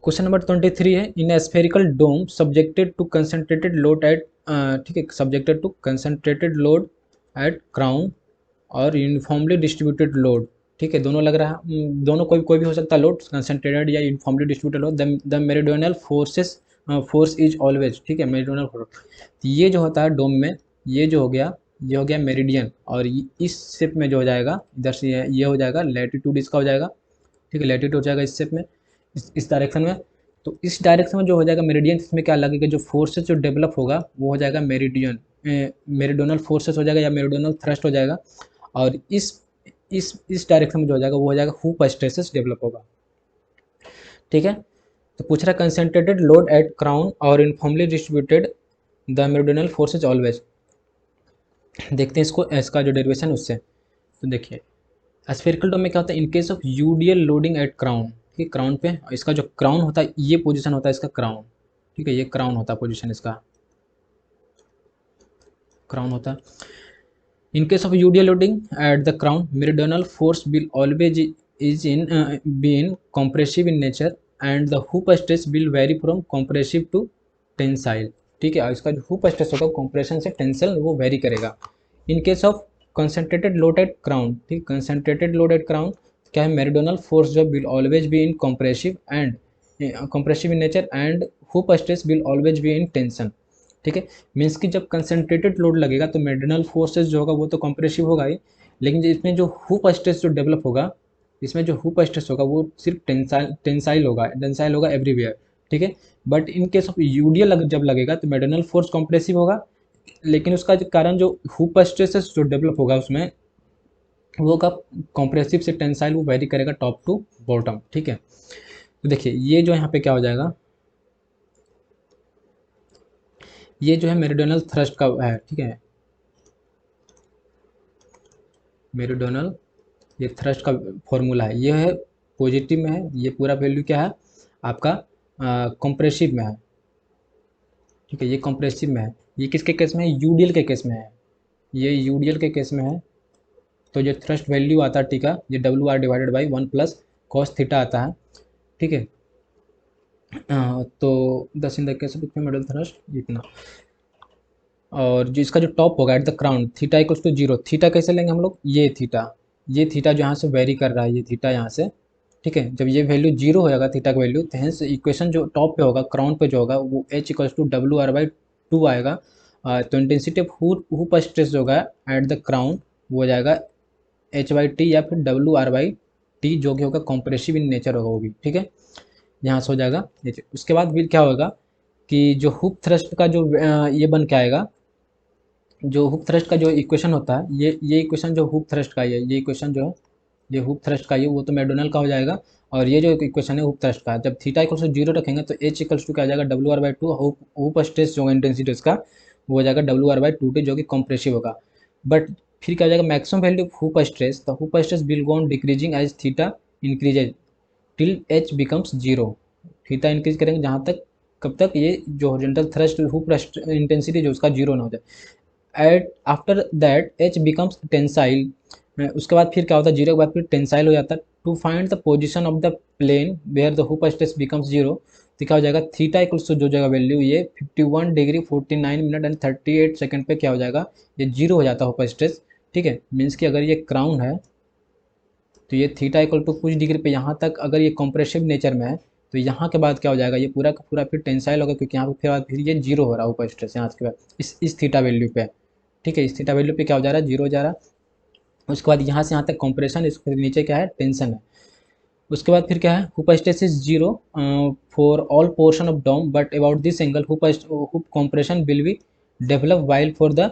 Question number 23 है, in spherical dome subjected to concentrated load at, ठीक है, subjected to concentrated load at crown और uniformly distributed load. ठीक है, दोनों लग रहा है, दोनों कोई भी हो सकता है लोड, कंसंट्रेटेड या uniformly distributed load. The meridional forces force is always, ठीक है, मेरिडियनल फोर्स। ये जो होता है डोम में, ये जो हो गया, ये हो गया मेरिडियन, और इस शेप में जो हो जाएगा इधर से ये हो जाएगा लैटिट्यूड, इसका हो जाएगा, ठीक है, लैटिट्यूड हो जाएगा इस शेप में, इस डायरेक्शन में। तो इस डायरेक्शन में जो हो जाएगा मेरिडियन, इसमें क्या लगेगा, जो फोर्सेस जो डेवलप होगा वो हो जाएगा मेरिडियन, मेरिडियनल फोर्सेस हो जाएगा या मेरिडियनल थ्रस्ट हो जाएगा। और इस डायरेक्शन में जो हो जाएगा वो हो जाएगा हुप स्ट्रेसेस डेवलप होगा। ठीक है, तो पूछ रहा है कंसंट्रेटेड लोड एट क्राउन और uniformly distributed the meridional forces always. देखते हैं इसको, इसका जो डेरिवेशन उससे। तो देखिए स्फेरिकल डोम में क्या होता है, in case of UDL loading at crown, ठीक, क्राउन पे, इसका जो क्राउन होता है, ये पोजीशन होता है इसका क्राउन, ठीक है, ये क्राउन होता है पोजीशन, इसका क्राउन होता है। In case of UDL loading at the crown, meridional force will always is in be in compressive in nature and the hoop stress will vary from compressive to tensile. ठीक है, और इसका जो hoop stress होगा compression से tensile वो vary करेगा। In case of concentrated load at crown, ठीक, कंसंट्रेटेड लोड एट क्राउन क्या है, मेरिडियनल फोर्स जो will always be in compressive and compressive in nature and hoop stress will always be in tension. ठीक है, means कि जब concentrated load लगेगा तो मेरिडियनल फोर्सेस जो होगा वो तो कंप्रेसिव होगा ही, लेकिन इसमें जो हुप स्ट्रेस जो डेवलप होगा, इसमें जो हुप स्ट्रेस होगा वो सिर्फ टेंसाइल होगा एवरीवेयर। ठीक है, but in case of UDL जब लगेगा तो मेरिडियनल फोर्स कंप्रेसिव होगा, लेकिन उसका जो कारण जो हुप स्ट्रेसेस जो डेवलप होगा उसमें वो का कॉम्प्रेसिव से टेंसाइल वो वेरी करेगा टॉप टू बॉटम। ठीक है, तो देखिए ये जो यहाँ पे क्या हो जाएगा, ये जो है मेरिडियनल थ्रस्ट का है, ठीक है, मेरिडियनल ये थ्रस्ट का फॉर्मूला है, ये है पॉजिटिव में है, ये पूरा वैल्यू क्या है आपका कंप्रेसिव में है। ठीक है, ये कंप्रेसिव में है, ये किसके केस में है, यूडियल के केस में है, ये यूडियल के केस में है। तो जो थ्रस्ट वैल्यू आता है, ठीक है, ये W R divided by 1 plus cos theta आता है। ठीक है, तो 10 in the case of middle thrust इतना, और जो इसका जो टॉप होगा at the crown, theta equals to zero. Theta कैसे लेंगे हम लोग, ये थीटा जो यहाँ से वेरी कर रहा है, ये थीटा यहाँ से, ठीक है, जब ये वैल्यू जीरो हो जाएगा थीटा का वैल्यू, तो हेंस इक्वेशन जो टॉप पे होगा क्राउन पे जो होगा वो H equals to W R by two आएगा। तो इंटेंसिटी ऑफ हुप स्ट्रेस जो होगा एट द क्राउन वो हो जाएगा एच बाई टी या फिर डब्ल्यू आर बाई टी, जो कि होगा कॉम्प्रेसिव इन नेचर होगा वो भी। ठीक है, यहाँ से हो जाएगा। उसके बाद फिर क्या होगा कि जो हुप थ्रस्ट का जो ये बन के आएगा, जो हुक थ्रस्ट का जो इक्वेशन होता है, ये इक्वेशन जो हुक थ्रस्ट का है, ये इक्वेशन जो है ये हुक थ्रस्ट का, ये वो तो मेडोनल का हो जाएगा। और ये जो इक्वेशन है हुक थ्रस्ट का, जब थीटा इक्वल्स टू जीरो रखेंगे तो एच इक्वल्स टू क्या आ जाएगा, W R by two, hoop stress जो इंटेंसिटी उसका वो हो जाएगा W R by two T, जो कि कॉम्प्रेसिव होगा। बट फिर क्या हो जाएगा, maximum value of hoop stress, the hoop stress will go on decreasing as theta increases till H becomes zero. Theta increase करेंगे जहाँ तक, कब तक, ये जो हॉरिजॉन्टल थ्रस्ट हुप इंटेंसिटी जो उसका जीरो ना हो जाए। At after that H becomes tensile, उसके बाद फिर क्या होता है, जीरो के बाद फिर टेंसाइल हो जाता है। To find the position of the plane where the hoop stress becomes zero, तो क्या हो जाएगा, थीटा इक्वल्स टू जो जगह वैल्यू ये 51 डिग्री 49 मिनट एंड 38 सेकंड पे क्या हो जाएगा, ये जीरो हो जाता है हुप स्ट्रेस। ठीक है, मीन्स कि अगर ये क्राउन है तो ये थीटा इक्वल टू कुछ डिग्री पे यहाँ तक अगर ये कॉम्प्रेसिव नेचर में है, तो यहाँ के बाद क्या हो जाएगा, ये पूरा का पूरा फिर टेंसाइल होगा, क्योंकि यहाँ पे फिर ये जीरो हो रहा है ऊपर स्ट्रेस यहाँ के बाद इस थीटा वैल्यू पे। ठीक है, इस थीटा वैल्यू पे क्या हो जा रहा है, जीरो हो जा रहा है। उसके बाद यहाँ से यहाँ तक कॉम्प्रेशन, इसके नीचे क्या है, टेंशन है। उसके बाद फिर क्या है, hoop stress is zero for all portion of dome, but about this angle hoop compression will be develop while for the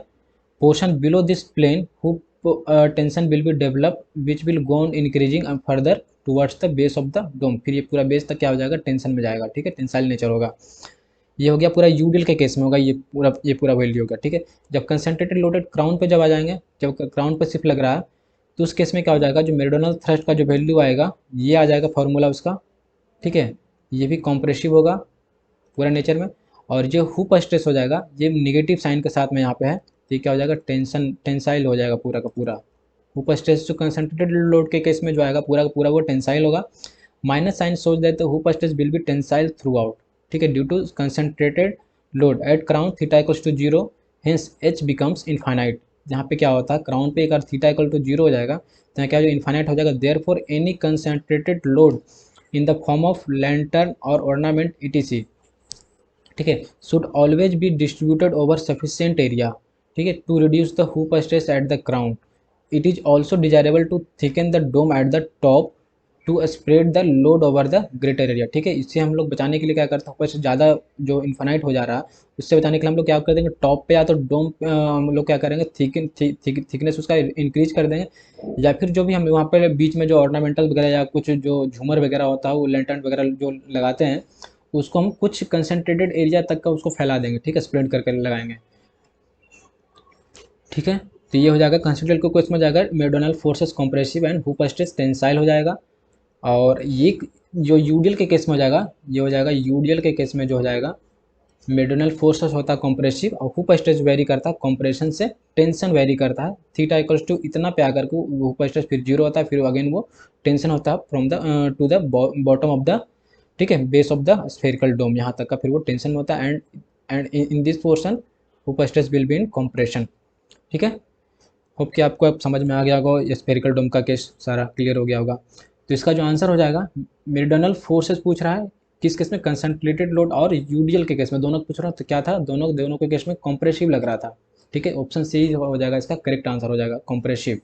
portion below this plane hoop tension will be developed which will go on increasing further towards the base of the dome। फिर ये पूरा base तक क्या हो जाएगा, tension में जाएगा। ठीक है, टेंसाइल नेचर होगा। ये हो गया पूरा यूडियल के केस में होगा, ये पूरा वैल्यू होगा। ठीक है, जब कंसंट्रेटेड लोडेड क्राउन पे जब आ जाएंगे, जब क्राउन पे शिफ्ट लग रहा है, तो उस केस में क्या हो जाएगा, जो मेरिडियनल थ्रस्ट का जो वैल्यू आएगा ये आ जाएगा फॉर्मूला उसका। ठीक है, ये भी कॉम्प्रेसिव होगा पूरा नेचर में। और जो हुप स्ट्रेस हो जाएगा ये निगेटिव साइन के साथ में यहाँ पे है, तो ये क्या हो जाएगा, टेंसाइल हो जाएगा पूरा का पूरा। हुप स्ट्रेस जो कंसंट्रेटेड लोड के केस में जो आएगा पूरा का पूरा वो टेंसाइल होगा, minus sign shows that the hoop stress will be tensile throughout, ठीक है, due to concentrated load at crown theta equals to zero, hence H becomes infinite. जहाँ पे क्या होता है, क्राउन पे अगर थीटा इक्वल टू जीरो हो जाएगा तो यहाँ क्या हो जाएगा, इनफाइनाइट हो जाएगा। Therefore any concentrated load in the form of lantern और ऑर्नामेंट ईटीसी, ठीक है, should always be distributed over sufficient area, ठीक है, to reduce the hoop stress at the crown. It is also desirable to thicken the dome at the top to spread the load over the greater area, ठीक है। इससे हम लोग बचाने के लिए क्या करते हैं, ऊपर से ज़्यादा जो इन्फानाइट हो जा रहा है उससे बचाने के लिए हम लोग क्या कर देंगे, टॉप पे या तो डोम हम लोग क्या करेंगे, थिकनेस उसका इंक्रीज कर देंगे, या फिर जो भी हम वहाँ पर बीच में जो ऑर्नामेंटल वगैरह या कुछ जो झूमर वगैरह होता है वो लैंटर्न वगैरह जो लगाते हैं उसको हम कुछ कंसनट्रेटेड एरिया तक का उसको फैला देंगे, ठीक है, स्प्रेड करके लगाएंगे, ठीक है। तो ये हो जाएगा कंसनट्रेट को क्वेश्चन में जाएगा meridional forces compressive and hoop stress tensile हो जाएगा। और ये जो यूडियल के केस में हो जाएगा, ये हो जाएगा यूडियल के केस में जो हो जाएगा मेडोनल फोर्सेस होता है कंप्रेसिव और हुप स्ट्रेस वेरी करता है कंप्रेशन से, टेंशन वेरी करता है, थीटा इक्वल्स टू इतना पे आकर के हुप स्ट्रेस फिर जीरो होता है, फिर अगेन वो टेंशन होता है from the two the bottom of the, ठीक है, बेस ऑफ द स्फेरिकल डोम, यहाँ तक का फिर वो टेंशन में होता है। And in this portion hoop stress will be in compression, ठीक है। होप कि आपको अब समझ में आ गया होगा, ये स्फेरिकल डोम का केस सारा क्लियर हो गया होगा। तो इसका जो आंसर हो जाएगा, मेरिडनल फोर्सेस पूछ रहा है किस केस में, कंसंट्रेटेड लोड और यूडियल के केस में, दोनों पूछ रहा है, तो क्या था, दोनों दोनों के केस में कॉम्प्रेसिव लग रहा था, ठीक है। ऑप्शन सी हो जाएगा इसका करेक्ट आंसर हो जाएगा, कॉम्प्रेसिव।